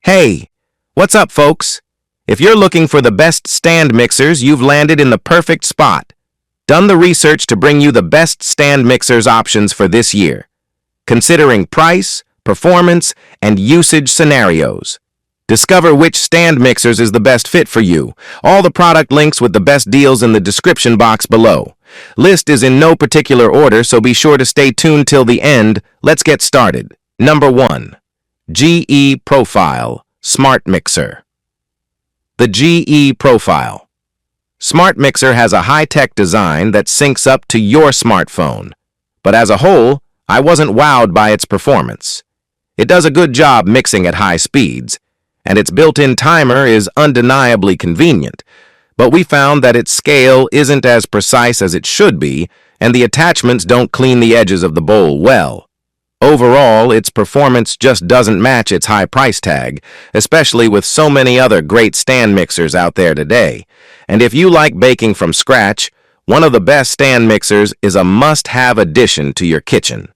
Hey, what's up, folks? If you're looking for the best stand mixers, you've landed in the perfect spot. Done the research to bring you the best stand mixers options for this year, considering price, performance, and usage scenarios. Discover which stand mixers is the best fit for you. All the product links with the best deals in the description box below. List is in no particular order, so be sure to stay tuned till the end. Let's get started. Number 1. GE Profile Smart Mixer. The GE Profile Smart Mixer has a high-tech design that syncs up to your smartphone. But as a whole, I wasn't wowed by its performance. It does a good job mixing at high speeds, and its built-in timer is undeniably convenient. But we found that its scale isn't as precise as it should be, and the attachments don't clean the edges of the bowl well. Overall, its performance just doesn't match its high price tag, especially with so many other great stand mixers out there today. And if you like baking from scratch, one of the best stand mixers is a must-have addition to your kitchen.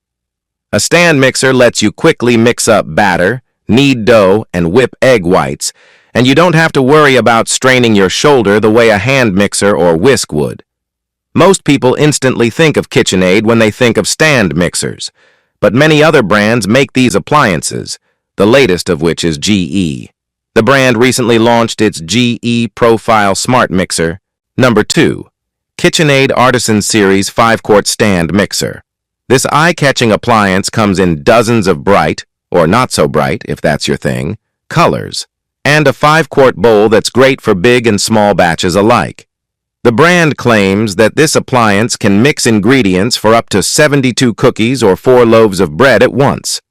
A stand mixer lets you quickly mix up batter, knead dough, and whip egg whites, and you don't have to worry about straining your shoulder the way a hand mixer or whisk would. Most people instantly think of KitchenAid when they think of stand mixers, but many other brands make these appliances, the latest of which is GE. The brand recently launched its GE Profile Smart Mixer. Number 2. KitchenAid Artisan Series 5-quart Stand Mixer. This eye-catching appliance comes in dozens of bright, or not so bright if that's your thing, colors, and a 5-quart bowl that's great for big and small batches alike. The brand claims that this appliance can mix ingredients for up to 72 cookies or 4 loaves of bread at once.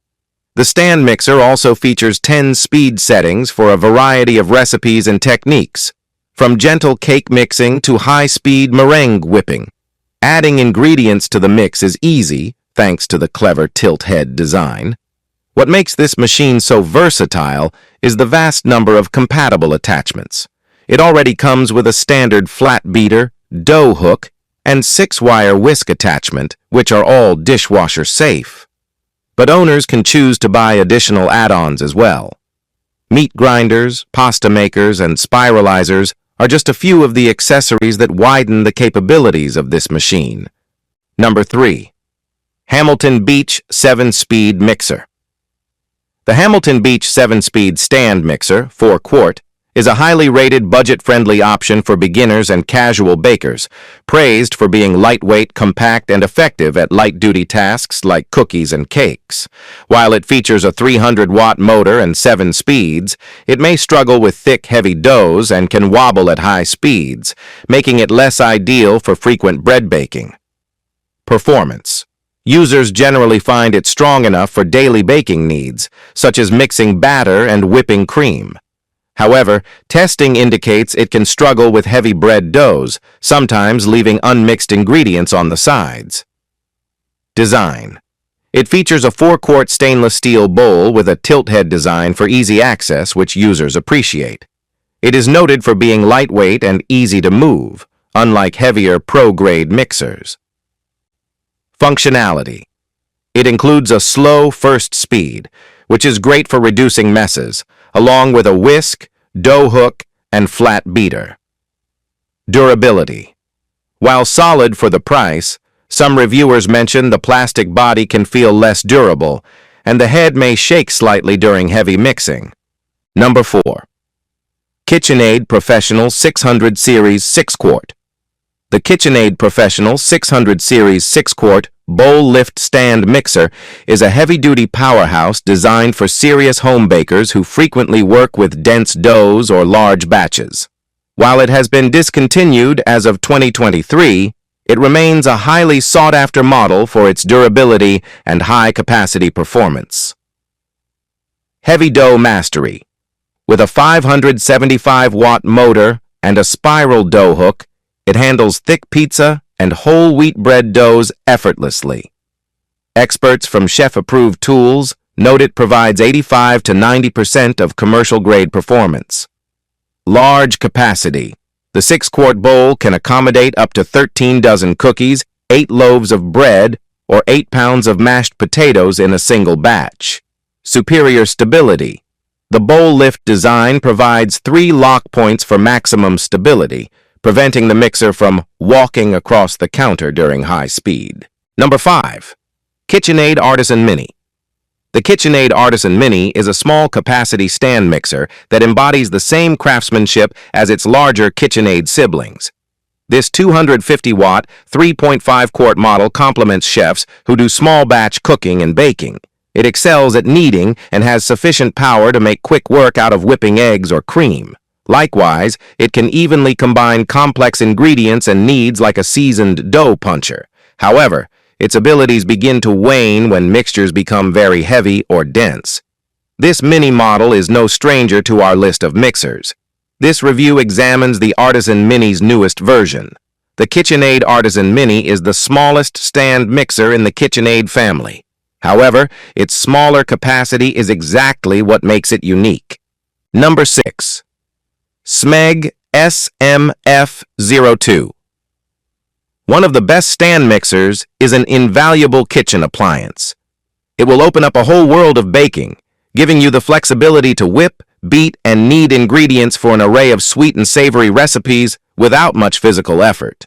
The stand mixer also features 10 speed settings for a variety of recipes and techniques, from gentle cake mixing to high-speed meringue whipping. Adding ingredients to the mix is easy, thanks to the clever tilt head design. What makes this machine so versatile is the vast number of compatible attachments. It already comes with a standard flat beater, dough hook, and 6-wire whisk attachment, which are all dishwasher safe. But owners can choose to buy additional add-ons as well. Meat grinders, pasta makers, and spiralizers are just a few of the accessories that widen the capabilities of this machine. Number 3. Hamilton Beach 7-Speed Mixer. The Hamilton Beach 7-Speed Stand Mixer, 4-quart, is a highly rated, budget-friendly option for beginners and casual bakers, praised for being lightweight, compact, and effective at light-duty tasks like cookies and cakes. While it features a 300-watt motor and 7 speeds, it may struggle with thick, heavy doughs and can wobble at high speeds, making it less ideal for frequent bread baking. Performance. Users generally find it strong enough for daily baking needs, such as mixing batter and whipping cream. However, testing indicates it can struggle with heavy bread doughs, sometimes leaving unmixed ingredients on the sides. Design. It features a 4-quart stainless steel bowl with a tilt head design for easy access, which users appreciate. It is noted for being lightweight and easy to move, unlike heavier pro-grade mixers. Functionality. It includes a slow first speed, which is great for reducing messes, along with a whisk, dough hook, and flat beater. Durability. While solid for the price, some reviewers mention the plastic body can feel less durable, and the head may shake slightly during heavy mixing. Number 4. KitchenAid Professional 600 Series 6-quart. The KitchenAid Professional 600 Series 6-quart bowl lift stand mixer is a heavy-duty powerhouse designed for serious home bakers who frequently work with dense doughs or large batches. While it has been discontinued as of 2023, it remains a highly sought-after model for its durability and high-capacity performance. Heavy dough mastery. With a 575-watt motor and a spiral dough hook, it handles thick pizza and whole wheat bread doughs effortlessly. Experts from chef-approved tools note it provides 85 to 90% of commercial-grade performance. Large capacity. The 6-quart bowl can accommodate up to 13 dozen cookies, 8 loaves of bread, or 8 pounds of mashed potatoes in a single batch. Superior stability. The bowl lift design provides 3 lock points for maximum stability, preventing the mixer from walking across the counter during high speed. Number 5. KitchenAid Artisan Mini. The KitchenAid Artisan Mini is a small capacity stand mixer that embodies the same craftsmanship as its larger KitchenAid siblings. This 250-watt, 3.5-quart model complements chefs who do small-batch cooking and baking. It excels at kneading and has sufficient power to make quick work out of whipping eggs or cream. Likewise, it can evenly combine complex ingredients and kneads like a seasoned dough puncher. However, its abilities begin to wane when mixtures become very heavy or dense. This mini model is no stranger to our list of mixers. This review examines the Artisan Mini's newest version. The KitchenAid Artisan Mini is the smallest stand mixer in the KitchenAid family. However, its smaller capacity is exactly what makes it unique. Number 6. Smeg SMF02. One of the best stand mixers is an invaluable kitchen appliance. It will open up a whole world of baking, giving you the flexibility to whip, beat, and knead ingredients for an array of sweet and savory recipes without much physical effort.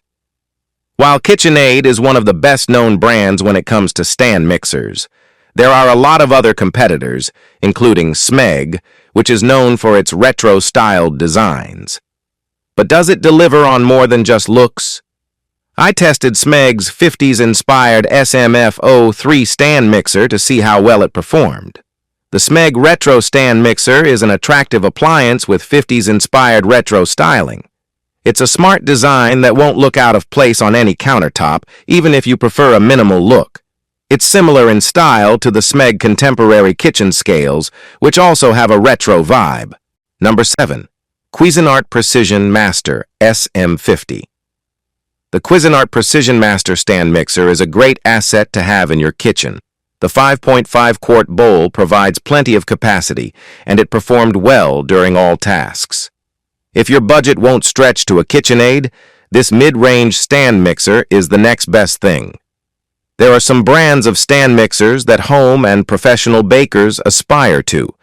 While KitchenAid is one of the best-known brands when it comes to stand mixers, there are a lot of other competitors, including Smeg, which is known for its retro-styled designs. But does it deliver on more than just looks? I tested Smeg's 50s-inspired SMF03 stand mixer to see how well it performed. The Smeg Retro Stand Mixer is an attractive appliance with 50s-inspired retro styling. It's a smart design that won't look out of place on any countertop, even if you prefer a minimal look. It's similar in style to the Smeg contemporary kitchen scales, which also have a retro vibe. Number 7. Cuisinart Precision Master SM50. The Cuisinart Precision Master Stand Mixer is a great asset to have in your kitchen. The 5.5-quart bowl provides plenty of capacity, and it performed well during all tasks. If your budget won't stretch to a KitchenAid, this mid-range stand mixer is the next best thing. There are some brands of stand mixers that home and professional bakers aspire to.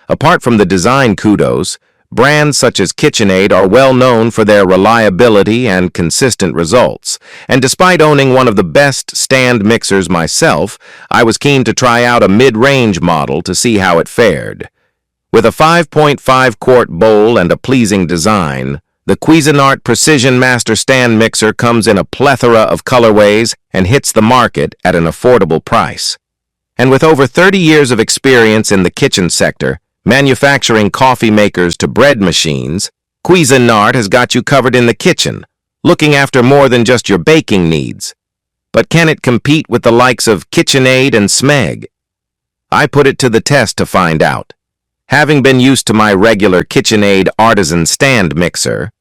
Apart from the design kudos, brands such as KitchenAid are well known for their reliability and consistent results. And despite owning one of the best stand mixers myself, I was keen to try out a mid-range model to see how it fared. With a 5.5-quart bowl and a pleasing design, the Cuisinart Precision Master Stand Mixer comes in a plethora of colorways and hits the market at an affordable price. And with over 30 years of experience in the kitchen sector, manufacturing coffee makers to bread machines, Cuisinart has got you covered in the kitchen, looking after more than just your baking needs. But can it compete with the likes of KitchenAid and Smeg? I put it to the test to find out. Having been used to my regular KitchenAid Artisan stand mixer,